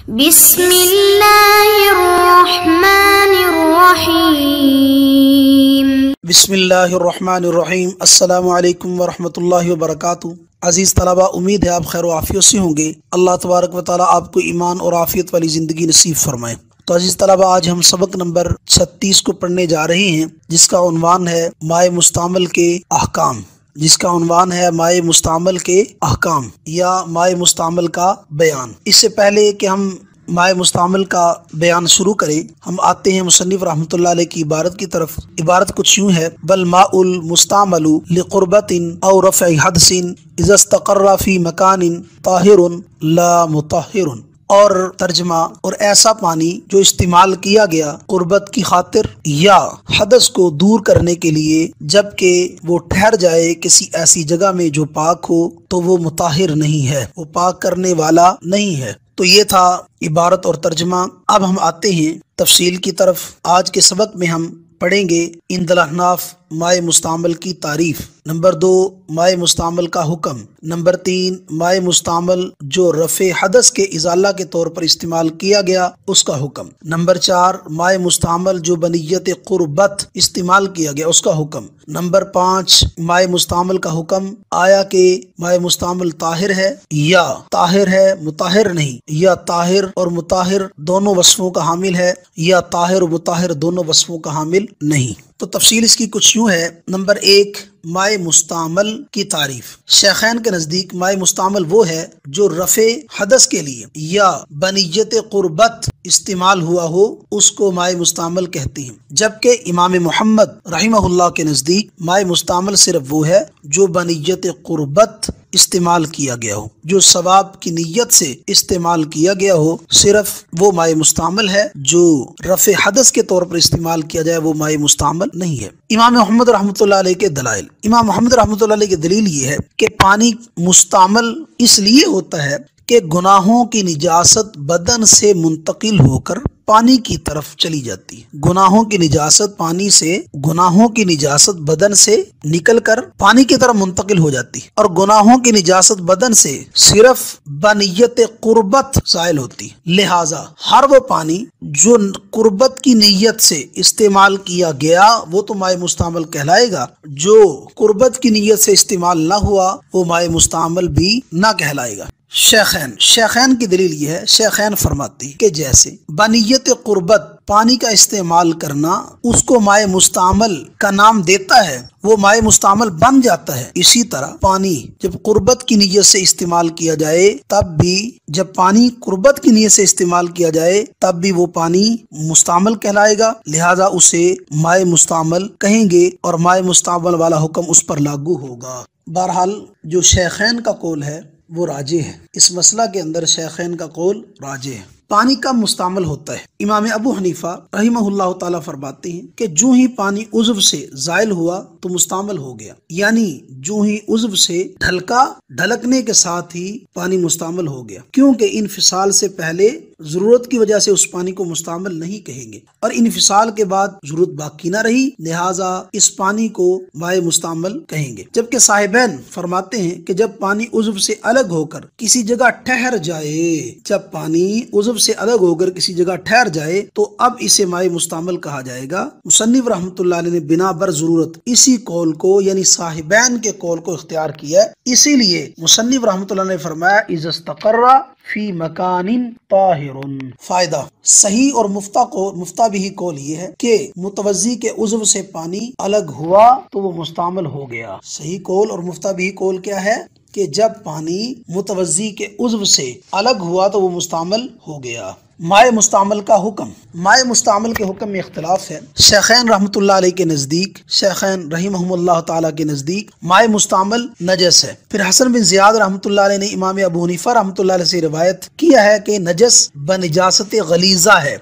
بسم اللہ الرحمن الرحیم۔ بسم اللہ الرحمن الرحیم۔ السلام علیکم ورحمۃ اللہ وبرکاتہ۔ عزیز طلبہ، امید ہے آپ خیر و عافیت سے ہوں گے۔ اللہ تبارک و تعالیٰ آپ کو ایمان اور عافیت والی زندگی نصیب فرمائے۔ تو عزیز طلبہ، آج ہم سبق نمبر 36 کو پڑھنے جا رہے ہیں، جس کا عنوان ہے مائع مستعمل کے احکام یا مائع مستعمل کا بیان۔ اس سے پہلے کہ ہم مائع مستعمل کا بیان شروع کریں، ہم آتے ہیں مصنف رحمۃ اللہ علیہ کی عبارت کی طرف۔ عبارت کچھ یوں ہے: بل ماء المستعمل لقربت او رفع حدث اذا استقر فی مکان طاہر لا مطہر۔ اور ترجمہ: اور ایسا پانی جو استعمال کیا گیا قربت کی خاطر یا حدث کو دور کرنے کے لیے، جبکہ وہ ٹھہر جائے کسی ایسی جگہ میں جو پاک ہو، تو وہ مطہر نہیں ہے، وہ پاک کرنے والا نہیں ہے۔ تو یہ تھا عبارت اور ترجمہ۔ اب ہم آتے ہیں تفصیل کی طرف۔ آج کے سبق میں ہم پڑھیں گے عند الاحناف مائع مستعمل کی تعریف، نمبر 2 مائع مستعمل کا حکم، نمبر 3 مائع مستعمل جو رفع حدث کے ازالہ کے طور پر استعمال کیا گیا اس کا حکم، نمبر 4 مائع مستعمل جو بنیت قربت استعمال کیا گیا اس کا حکم، نمبر 5 مائع مستعمل کا حکم، آیا کہ مائع مستعمل طاہر ہے یا طاہر ہے مطہر نہیں، یا طاہر اور مطہر دونوں وصفوں کا حامل ہے، یا طاہر و مطہر دونوں وصفوں کا حامل نہیں۔ تو تفصیل اس کی کچھ یوں ہے۔ نمبر 1 مائع مستعمل کی تعریف۔ شیخین کے نزدیک مائع مستعمل وہ ہے جو رفع حدث کے لیے یا بنیت قربت استعمال ہوا ہو، اس کو مائع مستعمل کہتے ہیں، جبکہ امام محمد رحمہ اللہ کے نزدیک مائع مستعمل صرف وہ ہے جو بنیت قربت استعمال کیا گیا ہو، جو ثواب کی نیت سے استعمال کیا گیا ہو، صرف وہ مائع مستعمل ہے۔ جو رفع حدث کے طور پر استعمال کیا جائے وہ مائع مستعمل نہیں ہے۔ امام محمد رحمۃ اللہ علیہ کے دلائل۔ امام محمد رحمۃ اللہ علیہ کی دلیل یہ ہے کہ پانی مستعمل اس لیے ہوتا ہے کہ گناہوں کی نجاست بدن سے منتقل ہو کر پانی کی طرف چلی جاتی ہے۔ گناہوں کی نجاست بدن سے نکل کر پانی کی طرف منتقل ہو جاتی ہے، اور گناہوں کی نجاست بدن سے صرف بنیت قربت زائل ہوتی ہے۔ لہٰذا ہر وہ پانی جو قربت کی نیت سے استعمال کیا گیا وہ تو مائع مستعمل کہلائے گا، جو قربت کی نیت سے استعمال نہ ہوا وہ مائع مستعمل بھی نہ کہلائے گا۔ شیخین کی دلیل یہ ہے، شیخین فرماتی کہ جیسے بنیت قربت پانی کا استعمال کرنا اس کو مائع مستعمل کا نام دیتا ہے، وہ مائع مستعمل بن جاتا ہے، اسی طرح پانی جب قربت کی نیت سے استعمال کیا جائے تب بھی وہ پانی مستعمل کہلائے گا، لہذا اسے مائع مستعمل کہیں گے اور مائع مستعمل والا حکم اس پر لاگو ہوگا۔ بہرحال جو شیخین کا قول ہے وہ راجح ہے، اس مسئلہ کے اندر شیخین کا قول راجح ہے۔ پانی کا مستعمل ہوتا ہے۔ امام ابو حنیفہ رحمہ اللہ تعالیٰ فرماتے ہیں کہ جو ہی پانی عضو سے زائل ہوا تو مستعمل ہو گیا، یعنی جو ہی عضو سے ڈھلکنے کے ساتھ ہی پانی مستعمل ہو گیا، کیونکہ انفصال سے پہلے ضرورت کی وجہ سے اس پانی کو مستعمل نہیں کہیں گے، اور انفصال کے بعد ضرورت باقی نہ رہی، لہٰذا اس پانی کو مائع مستعمل کہیں گے۔ جبکہ صاحبین فرماتے ہیں کہ جب پانی عضو سے الگ ہو کر کسی جگہ ٹھہر جائے تو اب اسے مائع مستعمل کہا جائے گا۔ مصنف رحمۃ اللہ علیہ نے بنا بر ضرورت اسی قول کو، یعنی صاحبین کے قول کو اختیار کیا، اسی لیے مصنف رحمۃ اللہ نے فرمایا اذا استقر فی مکان طاہر۔ فائدہ: صحیح اور مفتہ بھی قول یہ ہے کہ متوضی کے عضو سے پانی الگ ہوا تو وہ مستعمل ہو گیا۔ صحیح قول اور مفتہ بھی قول کیا ہے کہ جب پانی متوضی کے عضو سے الگ ہوا تو وہ مستعمل ہو گیا۔ مائع مستعمل کا حکم۔ مائع مستعمل کے حکم میں اختلاف ہے۔ شیخین رحمۃ اللہ علیہ کے نزدیک، شیخین رحمہم اللہ تعالیٰ کے نزدیک مائع مستعمل نجس ہے۔ پھر حسن بن زیاد رحمۃ اللہ علیہ نے امام ابو حنیفہ رحمۃ اللہ علیہ سے روایت کیا ہے کہ نجس بنجاست غلیظہ ہے،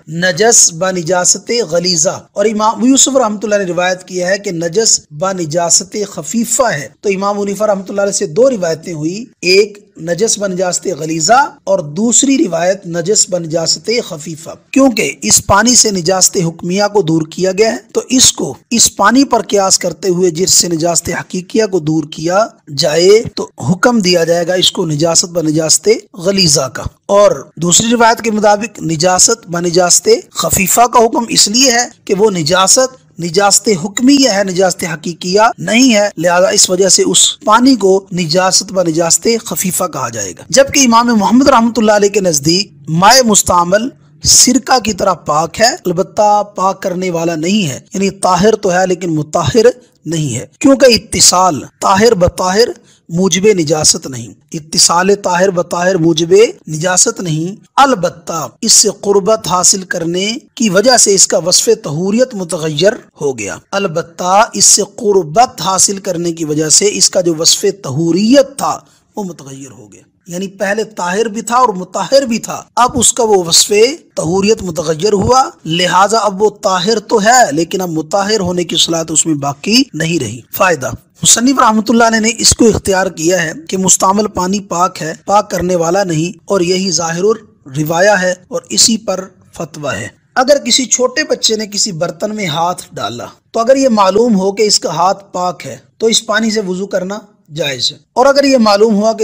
اور امام یوسف رحمۃ اللہ نے روایت کیا ہے کہ نجس بنجاست خفیفہ ہے۔ تو امام حنیفہ رحمۃ اللہ علیہ سے دو روایتیں ہوئی، ایک نجس ب نجاست غلیظہ اور دوسری روایت نجس ب نجاست خفیفہ، کیونکہ اس پانی سے نجاست حکمیہ کو دور کیا گیا ہے تو اس کو اس پانی پر قیاس کرتے ہوئے جس سے نجاست حقیقیہ کو دور کیا جائے تو حکم دیا جائے گا اس کو نجاست ب نجاست غلیظہ کا، اور دوسری روایت کے مطابق نجاست ب نجاست خفیفہ کا حکم اس لیے ہے کہ وہ نجاست حکمیہ ہے، نجاست حقیقیہ نہیں ہے، لہذا اس وجہ سے اس پانی کو نجاست ب نجاست خفیفہ کہا جائے گا۔ جبکہ امام محمد رحمۃ اللہ علیہ کے نزدیک مائع مستعمل سرکہ کی طرح پاک ہے، البتہ پاک کرنے والا نہیں ہے، یعنی طاہر تو ہے لیکن مطہر نہیں ہے، کیونکہ اتصال طاہر بطاہر موجب نجاست نہیں، اتصال طاہر بطاہر موجب نجاست نہیں، البتہ اس سے قربت حاصل کرنے کی وجہ سے اس کا وصف طہوریت متغیر ہو گیا، البتہ اس سے قربت حاصل کرنے کی وجہ سے اس کا جو وصف طہوریت تھا وہ متغیر ہو گیا، یعنی پہلے طاہر بھی تھا اور مطہر بھی تھا، اب اس کا وہ وصف طہوریت متغیر ہوا، لہٰذا اب وہ طاہر تو ہے لیکن اب مطہر ہونے کی صلاحیت اس میں باقی نہیں رہی۔ فائدہ، مصنف رحمۃ اللہ علیہ نے اس کو اختیار کیا ہے کہ مستعمل پانی پاک ہے، پاک کرنے والا نہیں، اور یہی ظاہر الروایہ ہے اور اسی پر فتویٰ ہے۔ اگر کسی چھوٹے بچے نے کسی برتن میں ہاتھ ڈالا تو اگر یہ معلوم ہو کہ اس کا ہاتھ پاک ہے تو اس پانی سے وضو کرنا جائز ہے، اور اگر یہ معلوم ہوا کہ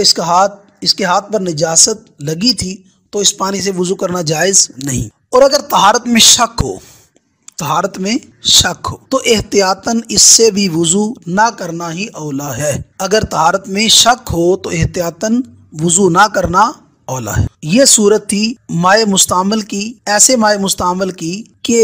اس کے ہاتھ پر نجاست لگی تھی تو اس پانی سے وضو کرنا جائز نہیں، اور اگر طہارت میں شک ہو تو احتیاطاً اس سے بھی وضو نہ کرنا ہی اولا ہے، اگر طہارت میں شک ہو تو احتیاطاً وضو نہ کرنا اولا ہے۔ یہ صورت تھی مائع مستعمل کی، ایسے مائع مستعمل کی کہ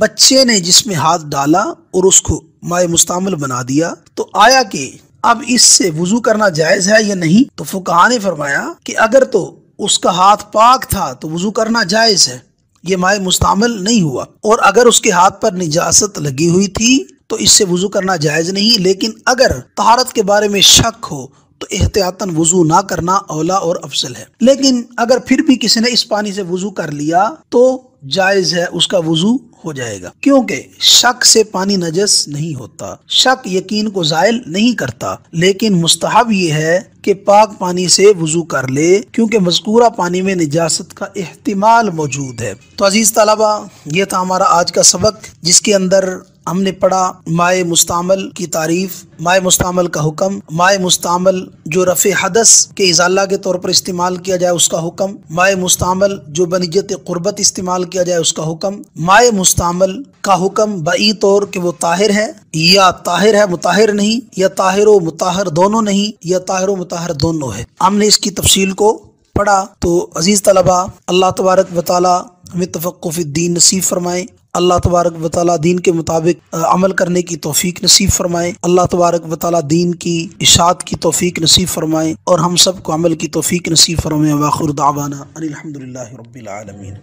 بچے نے جس میں ہاتھ ڈالا اور اس کو مائع مستعمل بنا دیا، تو آیا کہ اب اس سے وضو کرنا جائز ہے یا نہیں؟ تو فقہاء نے فرمایا کہ اگر تو اس کا ہاتھ پاک تھا تو وضو کرنا جائز ہے، یہ مائع مستعمل نہیں ہوا، اور اگر اس کے ہاتھ پر نجاست لگی ہوئی تھی تو اس سے وضو کرنا جائز نہیں، لیکن اگر طہارت کے بارے میں شک ہو تو احتیاطاً وضو نہ کرنا اولا اور افضل ہے۔ لیکن اگر پھر بھی کسی نے اس پانی سے وضو کر لیا تو جائز ہے، اس کا وضو ہو جائے گا، کیونکہ شک سے پانی نجس نہیں ہوتا، شک یقین کو زائل نہیں کرتا، لیکن مستحب یہ ہے کہ پاک پانی سے وضو کر لے کیونکہ مذکورہ پانی میں نجاست کا احتمال موجود ہے۔ تو عزیز طلبہ، یہ تھا ہمارا آج کا سبق جس کے اندر ہم نے پڑھا مائع مستعمل کی تعریف، مائع مستعمل کا حکم، مائع مستعمل جو رفع حدث کے ازالہ کے طور پر استعمال کیا جائے اس کا حکم، مائع مستعمل جو بنیت قربت استعمال کیا جائے اس کا حکم، مائع مستعمل کا حکم بئی طور کہ وہ طاہر ہے یا طاہر ہے مطہر نہیں، یا طاہر و مطہر دونوں نہیں، یا طاہر و مطہر دونوں ہے۔ ہم نے اس کی تفصیل کو پڑھا۔ تو عزیز طلبہ، اللہ تبارک و تعالی ہمیں تفقہ فی الدین نصیب فرمائے، اللہ تبارک و تعالی دین کے مطابق عمل کرنے کی توفیق نصیب فرمائے، اللہ تبارک و تعالی دین کی اشاعت کی توفیق نصیب فرمائے، اور ہم سب کو عمل کی توفیق نصیب فرمائے۔ وآخر دعوانا ان الحمد للہ رب العالمین۔